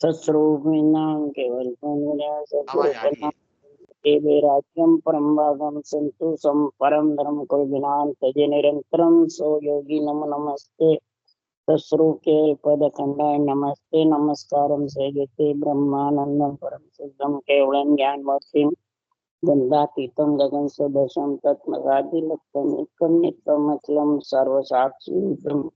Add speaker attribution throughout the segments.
Speaker 1: सस्रूपिणां केवल
Speaker 2: आवाज आ रही है।
Speaker 1: राज्यम परम भागम संतोषम परम धर्म को विनान तजे निरंतरम सो योगी नम नमस्ते सस्रूके पद खंडाय नमस्ते नमस्कारम सेजते ब्रह्मानंदम परम सिद्धम केवलम ज्ञान मूर्तिम गंधातीतम गगन सदशम तत्मगादि लक्ष्यम एकम नित्यम अचलम सर्वसाक्षी ब्रह्म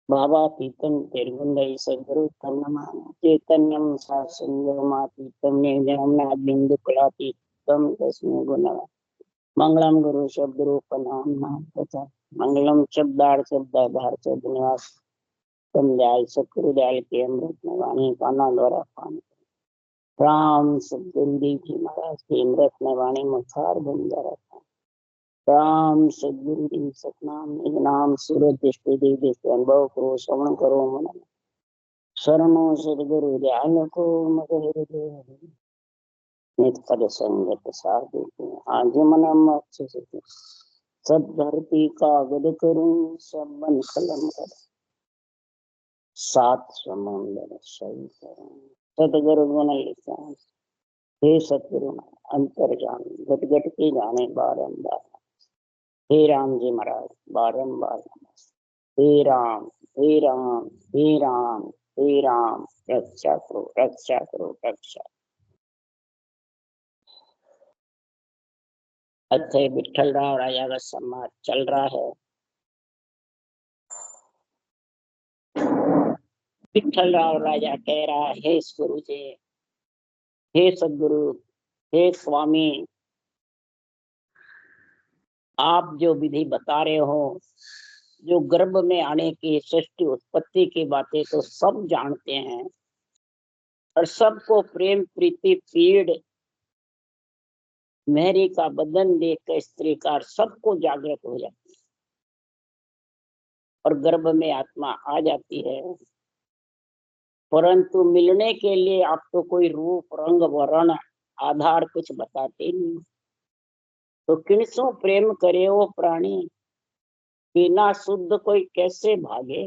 Speaker 1: भावातीतं निर्गुणै सद्गुरु तन्नमामि चैतन्यं शास्त्रमातीतं निर्जनं नाद्बिन्दुकलातीतं तस्मै गुणः मंगलम गुरु शब्द रूप नाम नाम तथा मंगलम शब्दार्थ शब्दाधार शब्द निवास समझाय सतगुरु दयाल के अमृत में वाणी काना द्वारा पान राम सतगुरु जी महाराज के अमृत में वाणी मुखार बन जा राम सद्गुरु जी सतनाम निज नाम सूरज दृष्टि देवी अनुभव करो श्रवण करो मन शरणों सदगुरु दयाल को मगहृदय नित पद संगत सार देते आज मन अच्छे से सब धरती का गद करूं सब मन कलम कर सात समुंदर सही करूं सतगुरु बन लिखा हे सतगुरु अंतर जान घट घट के जाने बारंबार हे राम जी महाराज बारंबार हे राम हे राम हे राम हे राम रक्षा करो रक्षा करो रक्षा। अतः विठल राव राजा का समाज चल रहा है। विठल राव राजा कह रहा है हे गुरु जी हे सदगुरु हे स्वामी आप जो विधि बता रहे हो जो गर्भ में आने की सृष्टि उत्पत्ति की बातें तो सब जानते हैं और सबको प्रेम प्रीति पीड़ मेहरी का बदन देखकर स्त्री का सबको जागृत हो जाती है और गर्भ में आत्मा आ जाती है। परंतु मिलने के लिए आप तो कोई रूप रंग वर्ण आधार कुछ बताते नहीं। तो किनसों प्रेम करे वो प्राणी बिना शुद्ध कोई कैसे भागे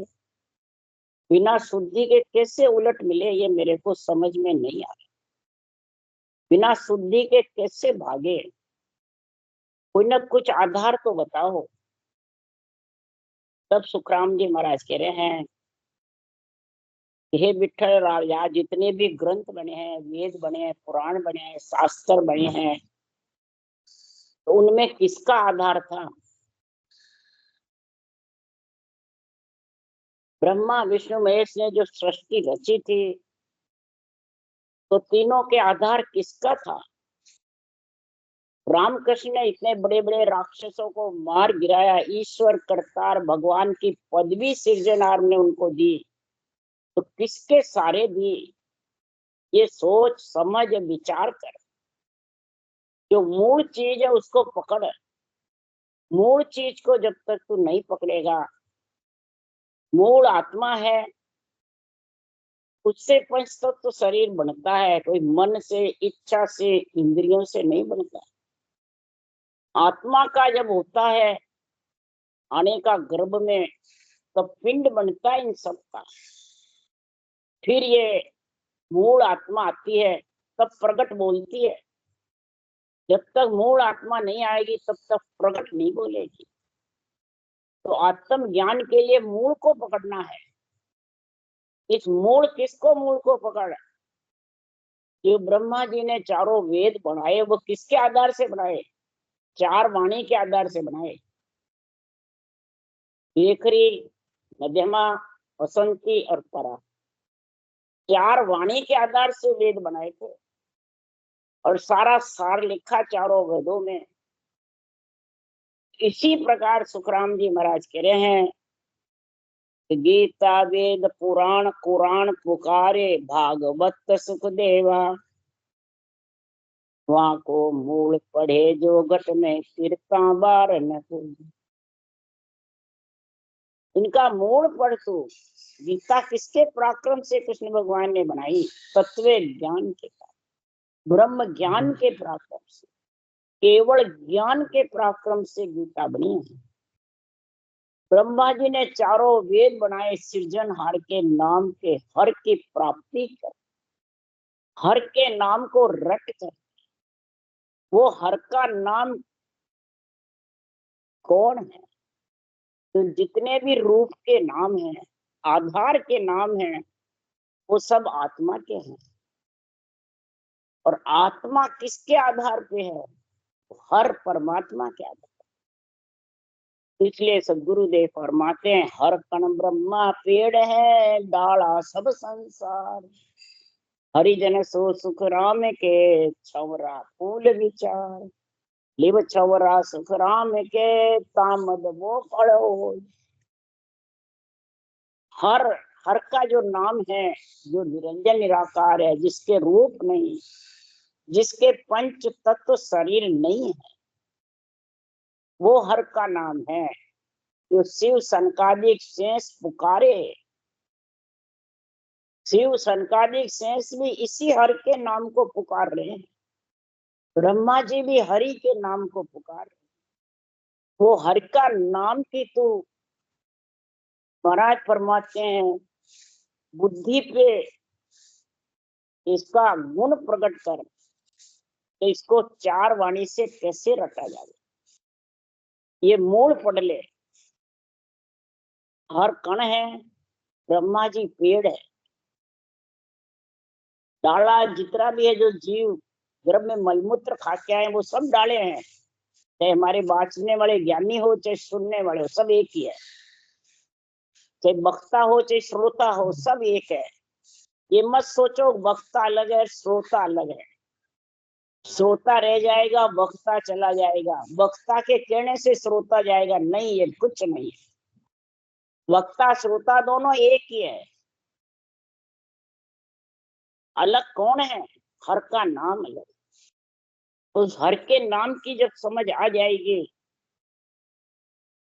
Speaker 1: बिना शुद्धि के कैसे उलट मिले ये मेरे को समझ में नहीं आ रहा। बिना शुद्धि के कैसे भागे कोई ना कुछ आधार तो बताओ। तब सुखराम जी महाराज कह रहे हैं हे विठल राजा जितने भी ग्रंथ बने हैं वेद बने हैं पुराण बने हैं शास्त्र बने हैं तो उनमें किसका आधार था। ब्रह्मा विष्णु महेश ने जो सृष्टि रची थी तो तीनों के आधार किसका था। रामकृष्ण ने इतने बड़े बड़े राक्षसों को मार गिराया ईश्वर करतार भगवान की पदवी सृजनहार ने उनको दी तो किसके सारे दी। ये सोच समझ विचार कर जो मूल चीज है उसको पकड़। मूल चीज को जब तक तू नहीं पकड़ेगा मूल आत्मा है उससे पंच तत्व तो शरीर बनता है कोई मन से इच्छा से इंद्रियों से नहीं बनता। आत्मा का जब होता है आने का गर्भ में तब पिंड बनता है इन सबका। फिर ये मूल आत्मा आती है तब प्रकट बोलती है। जब तक मूल आत्मा नहीं आएगी तब तक प्रकट नहीं बोलेगी। तो आत्म ज्ञान के लिए मूल को पकड़ना है। इस मूल किसको मूल को पकड़ जो ब्रह्मा जी ने चारों वेद बनाए वो किसके आधार से बनाए चार वाणी के आधार से बनाए। केकरी मध्यमा वसंती और परा चार वाणी के आधार से वेद बनाए थे और सारा सार लिखा चारों वेदों में। इसी प्रकार सुखराम जी महाराज कह रहे हैं गीता वेद पुराण कुरान पुकारे भागवत सुख देवा वहां को मूल पढ़े जो घट में कीर्ता बार न इनका मूल पढ़ तू। गीता किसके पराक्रम से कृष्ण भगवान ने बनाई तत्व ज्ञान के ब्रह्म ज्ञान के पराक्रम से केवल ज्ञान के पराक्रम से गीता बनी है। ब्रह्मा जी ने चारों वेद बनाए सृजनहार के नाम के हर की प्राप्ति कर हर के नाम को रट कर, वो हर का नाम कौन है? तो जितने भी रूप के नाम हैं, आधार के नाम हैं, वो सब आत्मा के हैं। और आत्मा किसके आधार पे है? हर परमात्मा के आधार। इसलिए सदगुरुदेव फरमाते हैं, हर कण ब्रह्मा पेड़ है, डाला सब संसार। हरिजन सो सुख राम के, छवरा फूल विचार। लिव छवरा सुख राम के, तामद वो पढ़ो। हर हर का जो नाम है, जो निरंजन निराकार है, जिसके रूप नहीं, जिसके पंच तत्व शरीर नहीं है, वो हर का नाम है। जो शिव सनकादिक शेष पुकारे, शिव सनकादिक शेष भी इसी हर के नाम को पुकार रहे हैं। ब्रह्मा जी भी हरि के नाम को पुकार रहे हैं। वो हरि का नाम की तो महाराज फरमाते हैं, बुद्धि पे इसका गुण प्रकट कर, तो इसको चार वाणी से कैसे रटा जाए। ये मूल पढ़ ले। हर कण है, ब्रह्मा जी पेड़ है, डाला जितना भी है, जो जीव गर्भ में मलमूत्र खा के आए वो सब डाले हैं। चाहे हमारे बाँचने वाले ज्ञानी हो, चाहे सुनने वाले हो, सब एक ही है। चाहे वक्ता हो चाहे श्रोता हो, सब एक है। ये मत सोचो वक्ता अलग है श्रोता अलग है। श्रोता रह जाएगा, वक्ता चला जाएगा, वक्ता के कहने से श्रोता जाएगा, नहीं, ये कुछ नहीं है। वक्ता श्रोता दोनों एक ही है। अलग कौन है? हर का नाम अलग। उस हर के नाम की जब समझ आ जाएगी,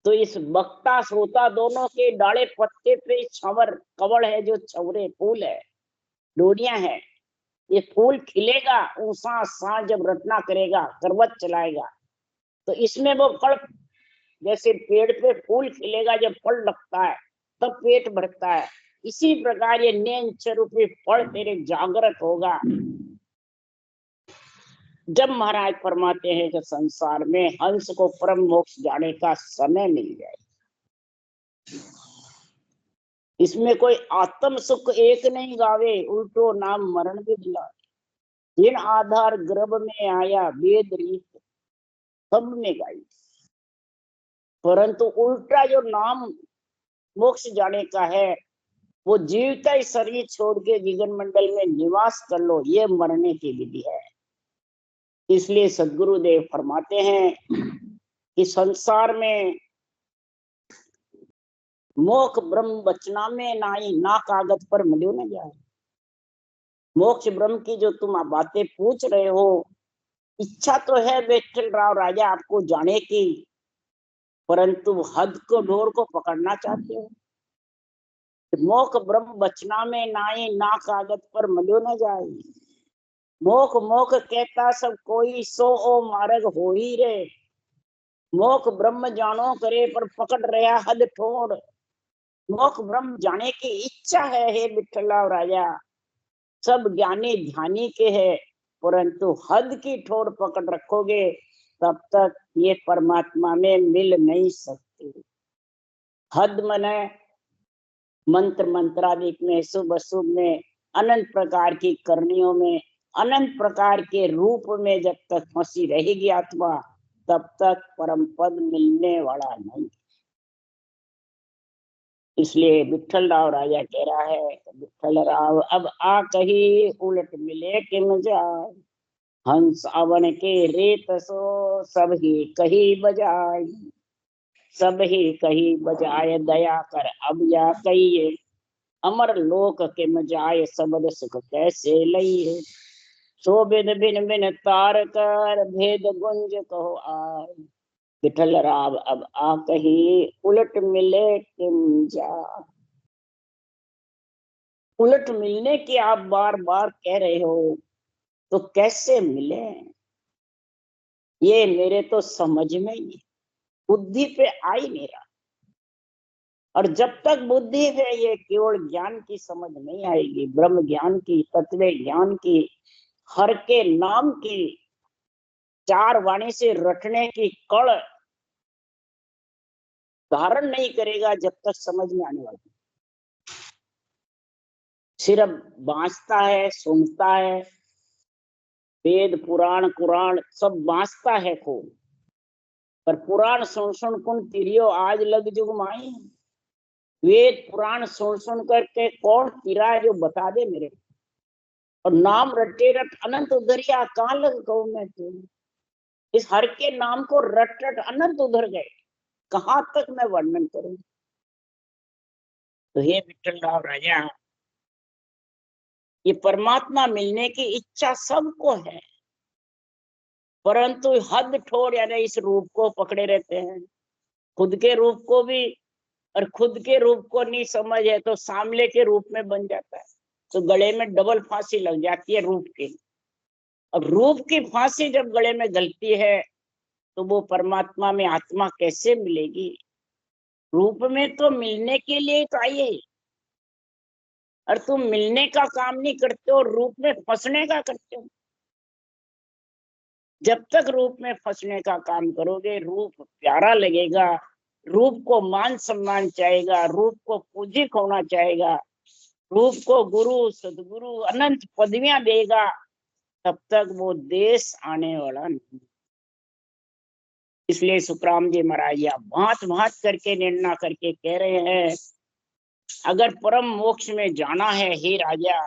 Speaker 1: तो इस वक्ता श्रोता दोनों के डाले पत्ते पे छवर कवड़ है, जो छवरे फूल है, डोरियां है। ये फूल खिलेगा, ऊषा सांझ जब रटना करेगा, करवत चलाएगा, तो इसमें वो फल, जैसे पेड़ पे फूल खिलेगा जब फल लगता है तब पेट भरता है, इसी प्रकार ये नैन स्वरूपी फल तेरे जागृत होगा जब महाराज फरमाते हैं कि संसार में हंस को परम मोक्ष जाने का समय मिल जाए। इसमें कोई आत्म सुख एक नहीं गावे, उल्टो नाम मरण भी दिला। जिन आधार गर्भ में आया वेद रीत सब में गाई, परंतु उल्टा जो नाम मोक्ष जाने का है, वो जीवता ही शरीर छोड़ के जिगन मंडल में निवास कर लो, ये मरने की विधि है। इसलिए सदगुरुदेव फरमाते हैं कि संसार में मोक्ष ब्रह्म बचना में नाई, ना कागज पर मिलो न जाए। मोक्ष ब्रह्म की जो तुम बातें पूछ रहे हो, इच्छा तो है बैठल राव राजा आपको जाने की, परंतु हद को डोर को पकड़ना चाहते हो। मोक्ष ब्रह्म बचना में नाई, ना कागज पर मिलो न जाए। मोख मोख कहता सब कोई, सो ओ मार्ग हो ही रे। मोख ब्रह्म जानो करे, पर पकड़ रहा हद ठोड़। मोख ब्रह्म जाने की इच्छा है, हे विठला राजा, सब ज्ञानी ध्यानी के है, परंतु हद की ठोड़ पकड़ रखोगे तब तक ये परमात्मा में मिल नहीं सकती। हद मने मंत्र मंत्रादिक में, शुभ अशुभ में, अनंत प्रकार की करनियों में, अनंत प्रकार के रूप में जब तक फंसी रहेगी आत्मा, तब तक परम पद मिलने वाला नहीं। इसलिए विठल राव राजा कह रहा है, विठल राव अब आ कही, उलट मिले किम जाय। हंस अवन के रेत सो, सब ही कही बजाय। सब ही कही बजाय, दया कर अब या कहिए। अमर लोक के मजाए, सबद सुख कैसे लइए। सो बिन बिन बिन तार कर, भेद गुंज कहो आय। विठल राव अब आ कही, उलट मिले किम जा। उलट मिलने की आप बार बार कह रहे हो, तो कैसे मिले? ये मेरे तो समझ में ही, बुद्धि पे आ ही नहीं रहा। और जब तक बुद्धि है ये केवल ज्ञान की समझ नहीं आएगी, ब्रह्म ज्ञान की, तत्व ज्ञान की, हर के नाम की, चार वाणी से रटने की कड़ धारण नहीं करेगा जब तक समझ में आने वाला। सिर्फ बांचता है, सुनता है, वेद पुराण कुरान सब बांचता है खूब, पर पुराण सुन सुन कुन तिरियो आज लग जुग माई। वेद पुराण सुन सुन करके कौन तिरा है जो बता दे मेरे। और नाम रटे रट अनंत उधरिया कहाँ लग गऊ मैं तू। इस हर के नाम को रट रट अनंत उधर गए, कहाँ तक मैं वर्णन करूं। तो हे विठल राव राजा, ये परमात्मा मिलने की इच्छा सबको है, परंतु हद ठोर यानी इस रूप को पकड़े रहते हैं, खुद के रूप को भी, और खुद के रूप को नहीं समझ है तो सामले के रूप में बन जाता है, तो गले में डबल फांसी लग जाती है रूप की। अब रूप की फांसी जब गले में गलती है तो वो परमात्मा में आत्मा कैसे मिलेगी। रूप में तो मिलने के लिए तो आई है, और तुम मिलने का काम नहीं करते हो, रूप में फंसने का करते हो। जब तक रूप में फंसने का काम करोगे, रूप प्यारा लगेगा, रूप को मान सम्मान चाहेगा, रूप को पूजिक होना चाहेगा, रूप को गुरु सदगुरु अनंत पदवियां देगा, तब तक वो देश आने वाला नहीं। इसलिए सुखराम जी महाराज या भांत भांत करके निर्णय करके कह रहे हैं, अगर परम मोक्ष में जाना है हे राजा,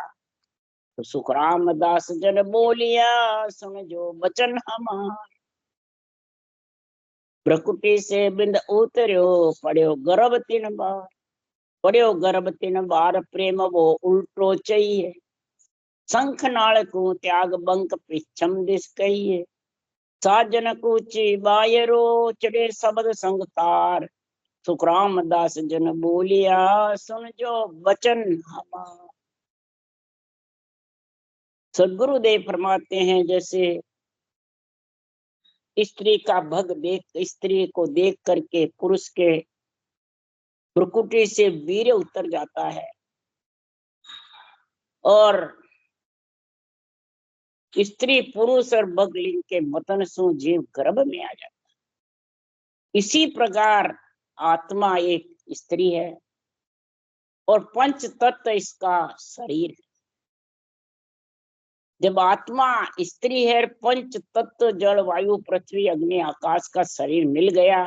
Speaker 1: तो सुखराम दास जन बोलिया सुन जो बचन हमार। प्रकृति से बिंद उतर्यो पड़ो गर्भ 3 बार, पड़ो गर्भ 3 बार प्रेम वो उल्टो चाहिए। शंख नाल को त्याग बंक पिछम दिस कहिए, साजन कूची बायरो चढ़े शब्द संग तार। सुखराम दास जन बोलिया सुन जो बचन हमार। सदगुरुदेव फरमाते हैं, जैसे स्त्री का भग देख, स्त्री को देख करके पुरुष के प्रकृति से वीर्य उतर जाता है और स्त्री पुरुष और बगलिंग के मतन सु जीव गर्भ में आ जाता है। इसी प्रकार आत्मा एक स्त्री है और पंच तत्व इसका शरीर है। जब आत्मा स्त्री है, पंच तत्व जल वायु पृथ्वी अग्नि आकाश का शरीर मिल गया,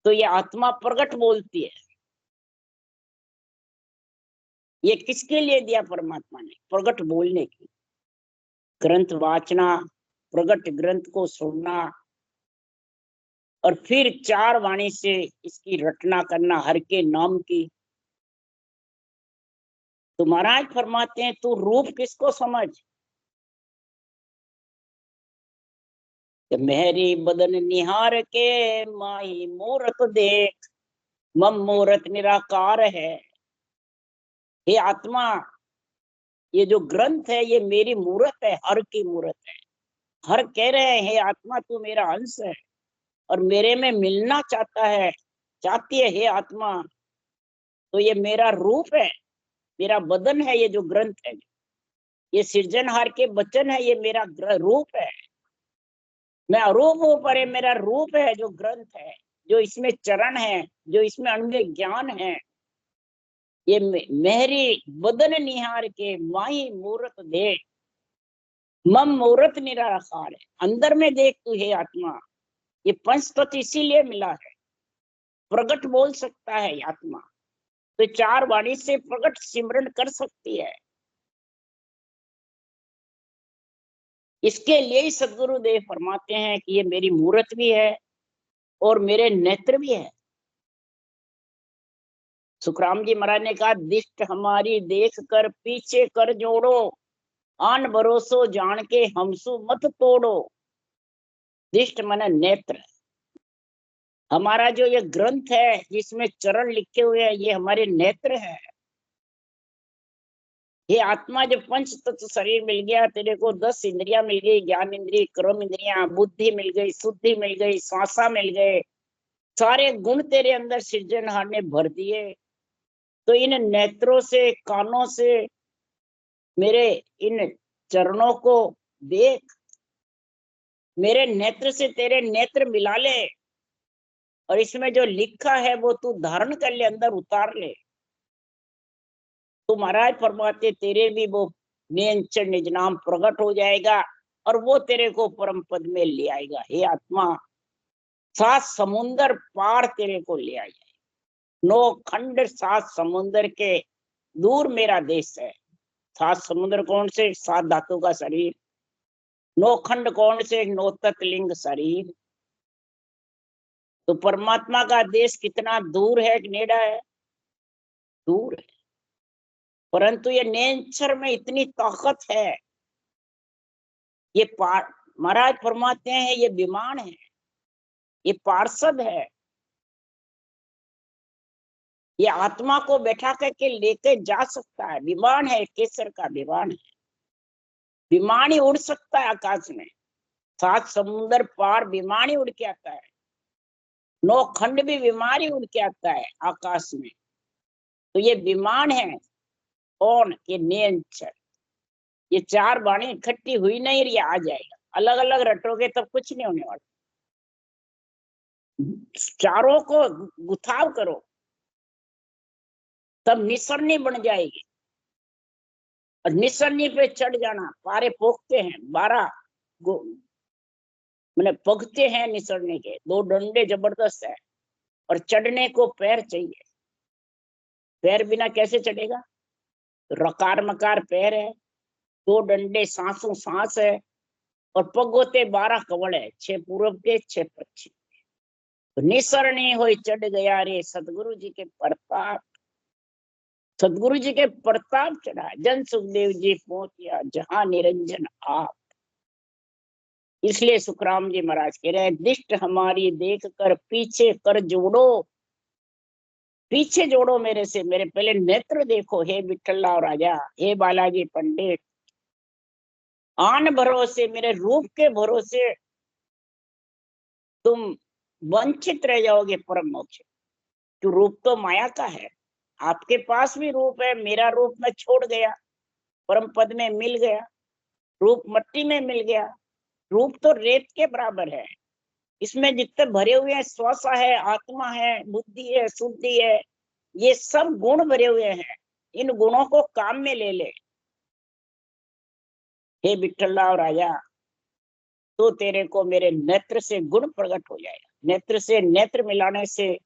Speaker 1: तो ये आत्मा प्रकट बोलती है। ये किसके लिए दिया परमात्मा ने? प्रकट बोलने की, ग्रंथ वाचना, प्रकट ग्रंथ को सुनना, और फिर 4 वाणी से इसकी रचना करना हर के नाम की। तो महाराज फरमाते हैं, तू रूप किसको समझ, मेहरी बदन निहार के माही मूरत देख, मम मूरत निराकार है। हे आत्मा, ये जो ग्रंथ है ये मेरी मूरत है, हर की मूरत है। हर कह रहे हैं, हे आत्मा तू मेरा अंश है और मेरे में मिलना चाहता है, चाहती है हे आत्मा, तो ये मेरा रूप है, मेरा बदन है, ये जो ग्रंथ है, ये सृजनहार के वचन है, ये मेरा रूप है। मैं अरूप हूं पर ये मेरा रूप है जो ग्रंथ है, जो इसमें चरण है, जो इसमें अन्य ज्ञान है। ये मेहरी बदन निहार के माही मूरत दे, मम मूरत निराकार है। अंदर में देख तू हे आत्मा, ये पंच तत्व इसीलिए मिला है, प्रकट बोल सकता है आत्मा, तो 4 वाणी से प्रकट सिमरन कर सकती है। इसके लिए ही सदगुरुदेव फरमाते हैं कि ये मेरी मूरत भी है और मेरे नेत्र भी है। सुखराम जी महाराज ने कहा, दिष्ट हमारी देख कर पीछे कर जोड़ो, आन भरोसो जान के हमसु मत तोड़ो। दिष्ट माने नेत्र, हमारा जो ये ग्रंथ है जिसमें चरण लिखे हुए हैं, ये हमारे नेत्र है। ये आत्मा जब पंच तत्व शरीर मिल गया, तेरे को 10 इंद्रियां मिल गई, ज्ञान इंद्रिय, कर्म इंद्रियां, बुद्धि मिल गई, शुद्धि मिल गई, श्वासा मिल गए, सारे गुण तेरे अंदर सृजनहार ने भर दिए। तो इन नेत्रों से, कानों से मेरे इन चरणों को देख, मेरे नेत्र से तेरे नेत्र मिला ले, और इसमें जो लिखा है वो तू धारण कर ले, अंदर उतार ले। तो महाराज फरमाते तेरे भी वो नियंचर निज नाम प्रकट हो जाएगा, और वो तेरे को परम पद में ले आएगा। हे आत्मा, 7 समुंदर पार तेरे को ले आएगा। 9 खंड 7 समुंदर के दूर मेरा देश है। 7 समुद्र कौन से? 7 धातु का शरीर। 9 खंड कौन से? 9 तत्लिंग शरीर। तो परमात्मा का देश कितना दूर है, नेड़ा है? दूर है। परंतु ये नेचर में इतनी ताकत है। ये महाराज फरमाते हैं ये विमान है, ये पार्षद है, ये आत्मा को बैठा करके लेके जा सकता है। विमान है, केसर का विमान है। विमान ही उड़ सकता है आकाश में। 7 समुंदर पार विमान ही उड़ के आता है। 9 खंड भी विमान ही उड़ के आता है आकाश में। तो ये विमान है कौन? ये नियंचर। ये 4 वाणी इकट्ठी हुई नहीं रही, आ जाएगा। अलग अलग रटोगे तब कुछ नहीं होने वाला। चारों को गुथाव करो तब निसरनी बन जाएगी। और निसरनी पे चढ़ जाना। पारे पोखते हैं 12 मैंने पगते हैं निसरने के। 2 डंडे जबरदस्त है, और चढ़ने को पैर चाहिए। पैर बिना कैसे चढ़ेगा? रकार मकार पैर है, 2 डंडे सांसों सांस है, और पग होते 12 कवड़ है, 6 पूर्व के 6 पश्चिम। तो निसरणी हो चढ़ गया रे सतगुरु जी के प्रताप। सतगुरु जी के प्रताप चढ़ा, जन सुखदेव जी पहुंचिया जहां निरंजन आप। इसलिए सुखराम जी महाराज कह रहे हैं, दिष्ट हमारी देख कर पीछे कर जोड़ो। पीछे जोड़ो मेरे से, मेरे पहले नेत्र देखो। हे विठ्ठला राजा, हे बालाजी पंडित, आन भरोसे, मेरे रूप के भरोसे तुम वंचित रह जाओगे परम मोक्ष। तो रूप तो माया का है। आपके पास भी रूप है, मेरा रूप मैं छोड़ गया, परम पद में मिल गया। रूप मट्टी में मिल गया। रूप तो रेत के बराबर है। इसमें जितने भरे हुए हैं, श्वास है, आत्मा है, बुद्धि है, शुद्धि है, ये सब गुण भरे हुए हैं। इन गुणों को काम में ले ले। हे विठ्ठलराव राजा, तो तेरे को मेरे नेत्र से गुण प्रकट हो जाएगा। नेत्र से नेत्र मिलाने से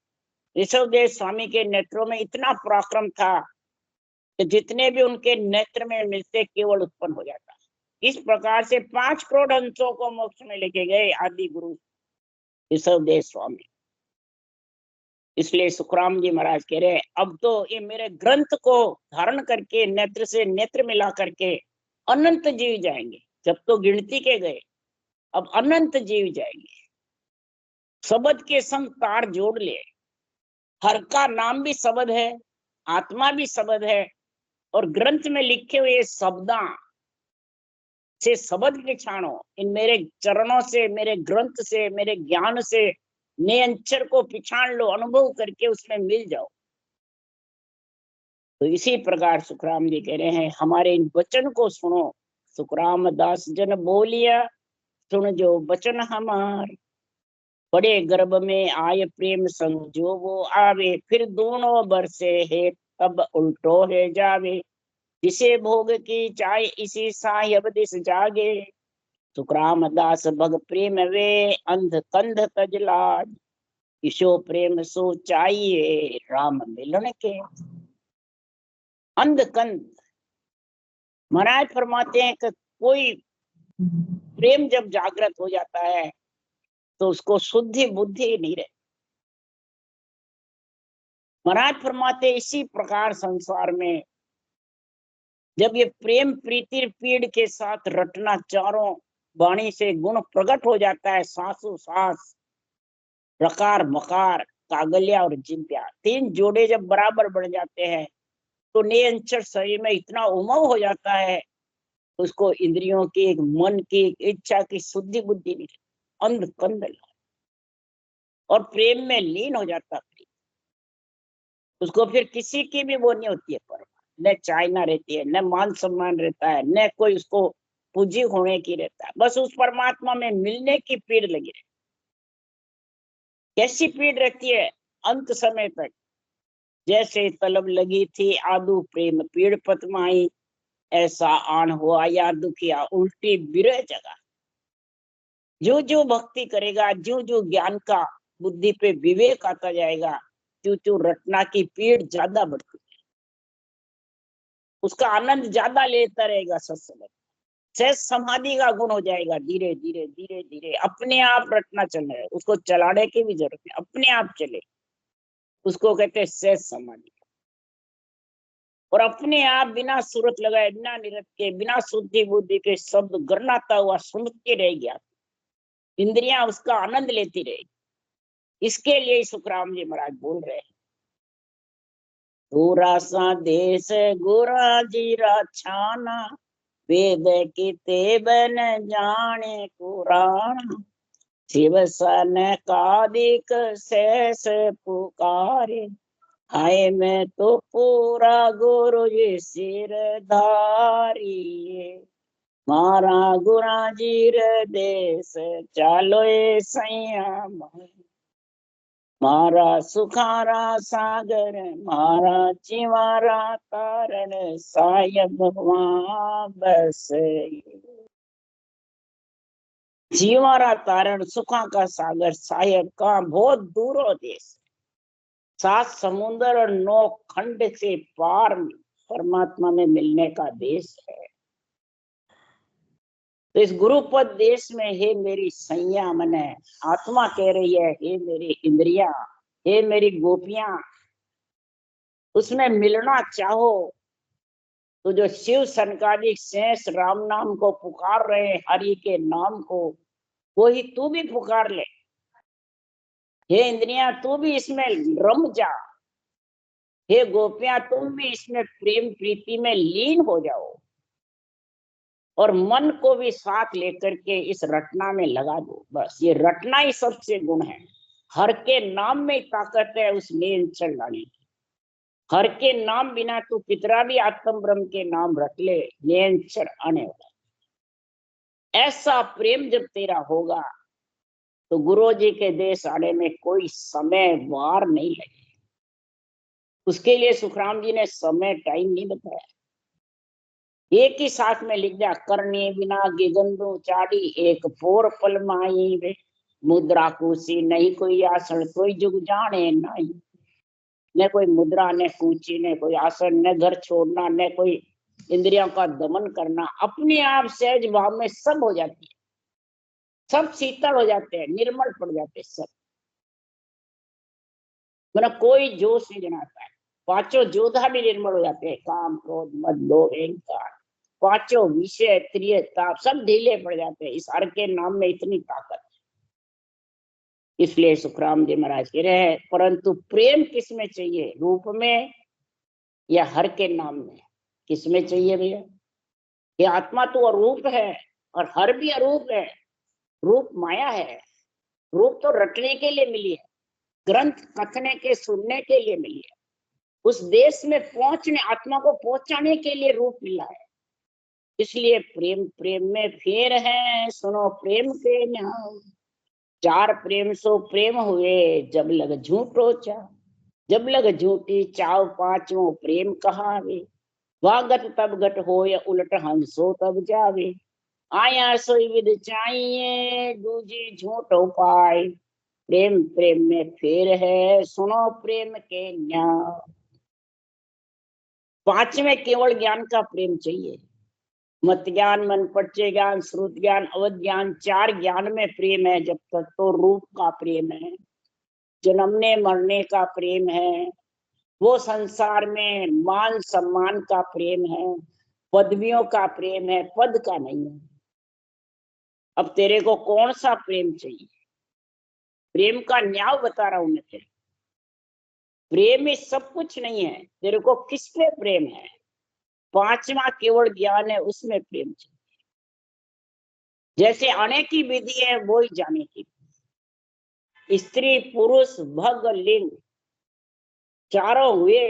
Speaker 1: ऋषभदेव स्वामी के नेत्रों में इतना पराक्रम था कि जितने भी उनके नेत्र में मिलते केवल उत्पन्न हो जाता। इस प्रकार से 5 करोड़ हंसों को मोक्ष में लेके गए आदि गुरु ऋषभदेव स्वामी। इसलिए सुखराम जी महाराज कह रहे, अब तो ये मेरे ग्रंथ को धारण करके नेत्र से नेत्र मिला करके अनंत जीव जाएंगे। जब तो गिनती के गए, अब अनंत जीव जाएंगे। शब्द के संग तार जोड़ ले। हर का नाम भी शब्द है, आत्मा भी शब्द है, और ग्रंथ में लिखे हुए शब्दा से शब्द निछाणो। इन मेरे चरणों से, मेरे ग्रंथ से, मेरे ज्ञान से नियंचर को पिछाड़ लो, अनुभव करके उसमें मिल जाओ। तो इसी प्रकार सुखराम जी कह रहे हैं, हमारे इन वचन को सुनो। सुखराम दास जन बोलिया, सुन जो वचन हमार। बड़े गर्भ में आय प्रेम संग जो वो आवे, फिर दोनों बरसे है तब उल्टो है जावे। जिसे भोग की चाय इसी साहिब दिस जागे। सुखराम दास भग प्रेम वे, अंध कंध तजलाज। ईशो प्रेम सो चाहिए, राम मिलन के। अंध कंध महाराज फरमाते हैं कि कोई प्रेम जब जागृत हो जाता है तो उसको शुद्धि बुद्धि नहीं रहती। महाराज फरमाते इसी प्रकार संसार में जब ये प्रेम प्रीति पीड़ के साथ रटना, चारों वाणी से गुण प्रकट हो जाता है, सांसों सांस, रकार मकार, कागलिया और जिव्या, 3 जोड़े जब बराबर बढ़ जाते हैं तो नियंचर शरीर में इतना उमंग हो जाता है, उसको इंद्रियों की, मन की, इच्छा की शुद्धि बुद्धि नहीं, अंध कंध। और प्रेम में लीन हो जाता प्रेम, उसको फिर किसी की भी वो नहीं होती है परवाह, न चाहना रहती है, न मान सम्मान रहता है, न कोई उसको पूजी होने की रहता है, बस उस परमात्मा में मिलने की पीड़ लगी रहती। कैसी पीड़ रहती है अंत समय तक, जैसे तलब लगी थी आदू प्रेम पीड़ पतमाई, ऐसा आन हुआ या दुखिया उल्टी बिरह जगह। जो जो भक्ति करेगा, जो जो ज्ञान का बुद्धि पे विवेक आता जाएगा, त्यों त्यों रटना की पीड़ ज्यादा बढ़ती है, उसका आनंद ज्यादा लेता रहेगा सत्संग। सहज समाधि का गुण हो जाएगा, धीरे धीरे धीरे धीरे अपने आप रटना चल रहा है, उसको चलाने की भी जरूरत नहीं, अपने आप चले, उसको कहते हैं सहज समाधि। और अपने आप बिना सूरत लगाए, बिना निरत के, बिना शुद्धि बुद्धि के शब्द गरनाता हुआ सुनते रह गया, इंद्रियां उसका आनंद लेती रहेगी। इसके लिए सुखराम जी महाराज बोल रहे हैं, पूरा सा देश गुरा जीरा छाना, वेद की तेबन जाने कुरान, शिव सन कादिक शेष पुकारे, आए मैं तो पूरा गुरु जी सिरधारी, मारा गुरा जीर देश चालो ए सैया, मारा सुखारा सागर, मारा चिवारा तारण, सायब वहाँ बस। जीवारा तारण, सुखा का सागर, सायब का बहुत दूरो देश, 7 समुद्र और 9 खंड से पार परमात्मा में मिलने का देश है। तो इस गुरुपद देश में हे मेरी सैया मने, आत्मा कह रही है हे मेरी इंद्रिया, हे मेरी गोपियां, उसमें मिलना चाहो तो जो शिव सनकादिक शेष राम नाम को पुकार रहे हैं, हरि के नाम को, वो ही तू भी पुकार ले। हे इंद्रियां तू भी इसमें रम जा, हे गोपियां तुम भी इसमें प्रेम प्रीति में लीन हो जाओ, और मन को भी साथ लेकर के इस रटना में लगा दो। बस ये रटना ही सबसे गुण है। हर के नाम में ताकत है उस नींद चढ़ लाने की। हर के नाम बिना तू पितरा भी आत्म ब्रह्म के नाम रट ले, नींद चढ़ आने वाला। ऐसा प्रेम जब तेरा होगा तो गुरु जी के देश आने में कोई समय वार नहीं लगे। उसके लिए सुखराम जी ने समय टाइम नहीं बताया, एक ही साथ में लिख दिया, करने बिना गिगंदू चाड़ी, एक पोर पल माई वे, मुद्रा कुसी नहीं कोई आसन, कोई जुग जाने नहीं। न कोई मुद्रा, न कूची, न कोई आसन, न घर छोड़ना, न कोई इंद्रियों का दमन करना, अपने आप सहज भाव में सब हो जाती है, सब शीतल हो जाते हैं, निर्मल पड़ जाते हैं सब, मतलब कोई जोश नहीं जनाता है। पांचों जोधा भी निर्मल हो जाते हैं, काम क्रोध मद लोभ अहंकार, पांचों विषय त्रिय ताप सब ढीले पड़ जाते हैं। इस हर के नाम में इतनी ताकत है। इसलिए सुखराम जी महाराज कह रहे हैं, परंतु प्रेम किस में चाहिए, रूप में या हर के नाम में? किस में चाहिए भैया? ये आत्मा तो अरूप है और हर भी अरूप है। रूप माया है, रूप तो रटने के लिए मिली है, ग्रंथ कथने के सुनने के लिए मिली है, उस देश में पहुंचने, आत्मा को पहुंचाने के लिए रूप मिला है। इसलिए प्रेम प्रेम में फेर है, सुनो प्रेम के नाम, 4 प्रेम सो प्रेम हुए, जब लग झूठो चा, जब लग झूठी चाव, 5वां प्रेम कहावे, वागत तब गट हो या उलट हंसो तब जावे, आया सोई विद चाहिए, दूजी झूठो पाए, प्रेम प्रेम में फेर है, सुनो प्रेम के न्याय। 5वें केवल ज्ञान का प्रेम चाहिए, मत ज्ञान, मन पच्चे ज्ञान, श्रुत ज्ञान, अवध ज्ञान, 4 ज्ञान में प्रेम है जब तक तो रूप का प्रेम है, जन्मने मरने का प्रेम है, वो संसार में मान सम्मान का प्रेम है, पदवियों का प्रेम है, पद का नहीं है। अब तेरे को कौन सा प्रेम चाहिए? प्रेम का न्याय बता रहा हूं मैं तेरे। प्रेम में सब कुछ नहीं है, तेरे को किस पे प्रेम है? 5वां केवल ज्ञान है, उसमें प्रेम चाहिए। जैसे आने की विधि है वो ही जाने की। स्त्री पुरुष भग लिंग चारों हुए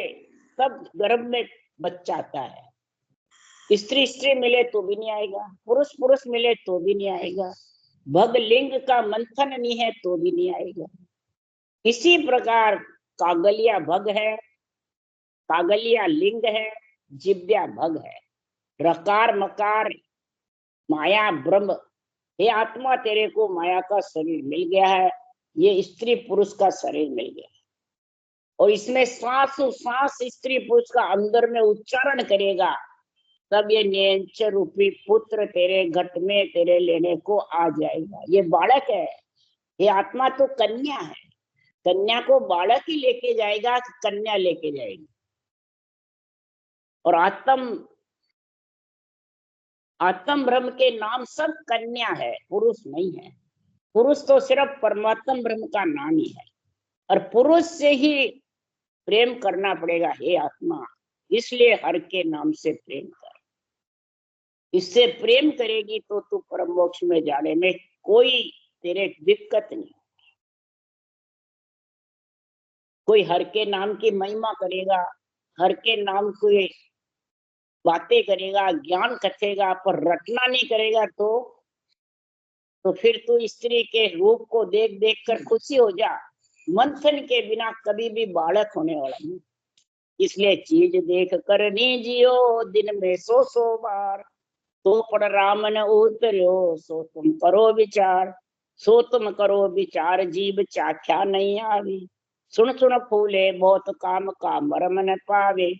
Speaker 1: तब गर्भ में बच्चा आता है। स्त्री स्त्री मिले तो भी नहीं आएगा, पुरुष पुरुष मिले तो भी नहीं आएगा, भग लिंग का मंथन नहीं है तो भी नहीं आएगा। इसी प्रकार कागलिया भग है, कागलिया लिंग है, जिव्या भग है, रकार मकार माया ब्रह्म। हे आत्मा, तेरे को माया का शरीर मिल गया है, ये स्त्री पुरुष का शरीर मिल गया है, और इसमें सांस सांस स्त्री पुरुष का अंदर में उच्चारण करेगा, तब ये नियंचर रूपी पुत्र तेरे घट में तेरे लेने को आ जाएगा। ये बालक है, ये आत्मा तो कन्या है, कन्या को बालक ही लेके जाएगा कि कन्या लेके जाएगी। और आत्म ब्रह्म के नाम सब कन्या है, पुरुष नहीं है। पुरुष तो सिर्फ परमात्म ब्रह्म का नाम ही है, और पुरुष से ही प्रेम करना पड़ेगा। हे आत्मा, इसलिए हर के नाम से प्रेम कर, इससे प्रेम करेगी तो तू परम मोक्ष में जाने में कोई तेरे दिक्कत नहीं। कोई हर के नाम की महिमा करेगा, हर के नाम की बातें करेगा, ज्ञान कथेगा, पर रटना नहीं करेगा तो फिर तू स्त्री के रूप को देख देख कर खुशी हो जा। मंथन के बिना कभी भी बालक होने वाला नहीं। इसलिए चीज देख कर नी जियो दिन में 100 बार, तो पड़ राम न उतरो सो तुम करो विचार, सो तुम करो विचार जीव चाख्या नहीं आवी, सुन सुन फूले बहुत काम का मरम न पावे,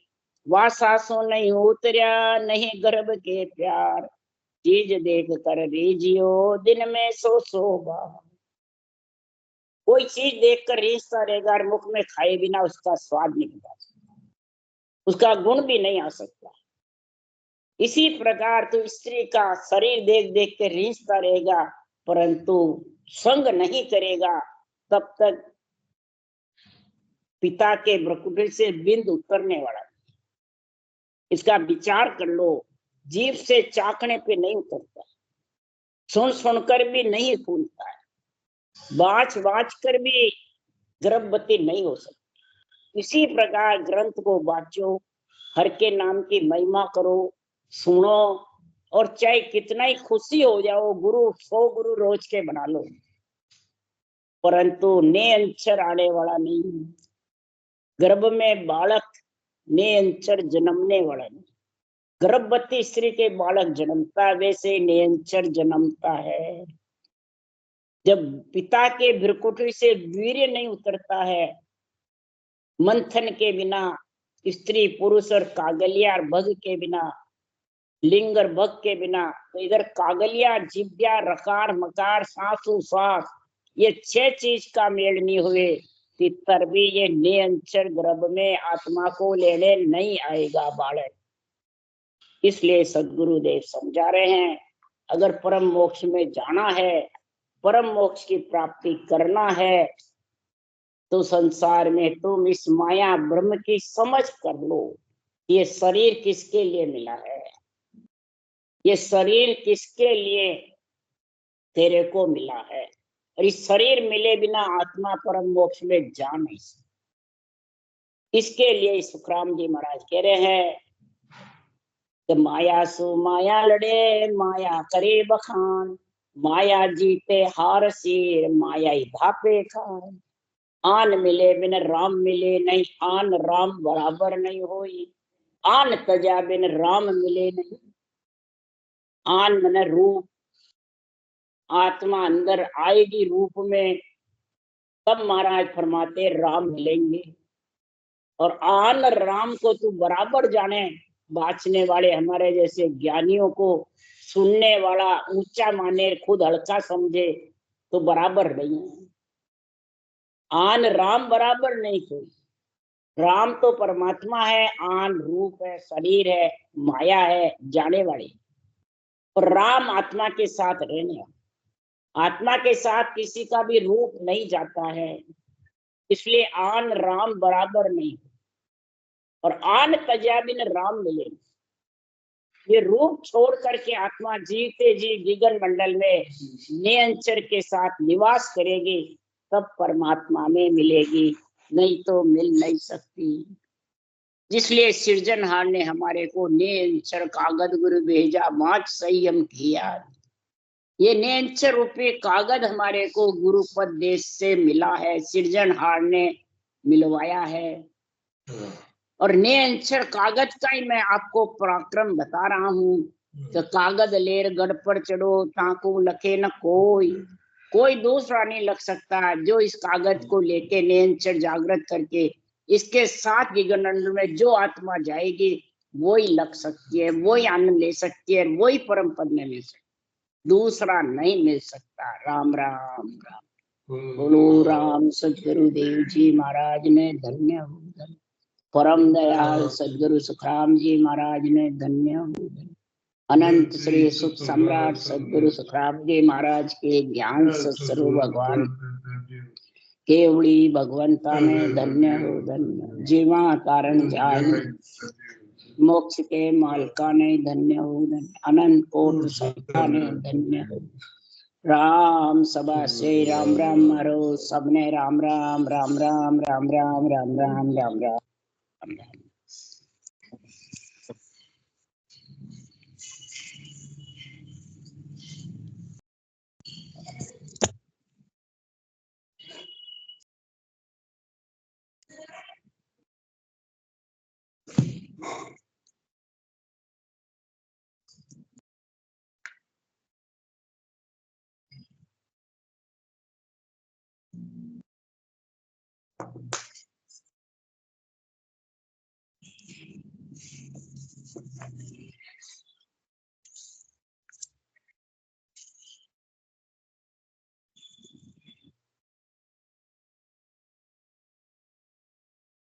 Speaker 1: वासा सो नहीं उतरया नहीं गर्भ के प्यार, चीज देख कर रीजियो दिन में 100 बार। कोई चीज देख कर रीझता रहेगा और मुख में खाए बिना उसका स्वाद नहीं बता सकता, उसका गुण भी नहीं आ सकता। इसी प्रकार तो स्त्री का शरीर देख देख के रीझता रहेगा, परंतु संग नहीं करेगा, तब तक पिता के भ्रुकुटी से बिंद उतरने वाला। इसका विचार कर लो, जीभ से चाखने पे नहीं उतरता, सुन सुनकर भी नहीं फूलता है, बाँच बाँच कर भी गर्भवती नहीं हो सकती। इसी प्रकार ग्रंथ को बाँचो, हर के नाम की महिमा करो, सुनो, और चाहे कितना ही खुशी हो जाओ, 100 गुरु रोज के बना लो, परंतु ने अंचर आने वाला नहीं। गर्भ में बालक ने अंचर जन्मने वाला नहीं। गर्भवती स्त्री के बालक जन्मता वैसे नियंचर जन्मता है। जब पिता के भ्रुकुटी से वीर्य नहीं उतरता है मंथन के बिना, स्त्री पुरुष और कागलिया और भग के बिना, लिंग और भग के बिना, तो इधर कागलिया जिव्या रकार मकार सांसु श्वास, ये 6 चीज का मेल नहीं हुए तितर भी ये नियंचर गर्भ में आत्मा को लेने नहीं आएगा बालक। इसलिए सद्गुरुदेव समझा रहे हैं, अगर परम मोक्ष में जाना है, परम मोक्ष की प्राप्ति करना है, तो संसार में तुम इस माया ब्रह्म की समझ कर लो। ये शरीर किसके लिए मिला है, ये शरीर किसके लिए तेरे को मिला है, और इस शरीर मिले बिना आत्मा परम मोक्ष में जा नहीं सकती। इसके लिए सुखराम जी महाराज कह रहे हैं कि माया सु माया लड़े माया करे बखान, माया जीते हार सिर माया ही धापे खान, आन मिले बिन राम मिले नहीं, आन राम बराबर नहीं होई, आन तजा बिन राम मिले नहीं। आन मन रूप, आत्मा अंदर आएगी रूप में, तब महाराज फरमाते राम मिलेंगे। और आन राम को तू बराबर जाने, बाँचने वाले हमारे जैसे ज्ञानियों को सुनने वाला ऊंचा माने, खुद हल्का समझे, तो बराबर नहीं है। आन राम बराबर नहीं कोई। राम तो परमात्मा है, आन रूप है, शरीर है, माया है, जाने वाली। और राम आत्मा के साथ रहने वाला। आत्मा के साथ किसी का भी रूप नहीं जाता है, इसलिए आन राम बराबर नहीं। और आन तजा बिन राम मिले, ये रूप छोड़ करके आत्मा जीते जी गगन मंडल में नियंचर के साथ निवास करेगी, तब परमात्मा में मिलेगी, नहीं तो मिल नहीं सकती। जिसलिए सृजनहार ने हमारे को नेंचर कागद गुरु भेजा, माच संयम किया। ये नेंचर रूपी कागज हमारे को गुरुपद देश से मिला है, सृजनहार ने मिलवाया है। और नेंचर कागज का ही मैं आपको पराक्रम बता रहा हूँ। तो कागज लेर गढ़ पर चढ़ो, ताको लखे न कोई दूसरा नहीं लग सकता। जो इस कागज को लेके नेंचर जागृत करके इसके साथ गगनमंडल में जो आत्मा जाएगी वही लग सकती है, वही आनंद ले सकती है, वही परम पद में मिल सकती है, दूसरा नहीं मिल सकता। राम राम राम। बोलो राम सदगुरुदेव जी महाराज ने धन्य हो, परम दयाल सदगुरु सुखराम जी महाराज ने धन्य हो। अनंत श्री सुख सम्राट सदगुरु सुखराम जी महाराज के ज्ञान सत्स्वरूप भगवान केवड़ी भगवंता ने धन्य हो धन्य। जीवा कारण जान मोक्ष के मालका ने धन्य हो धन्य। अनंत कोट सत्ता ने धन्य हो। राम सभा से राम राम मारो, सबने राम राम राम राम राम राम राम राम राम राम।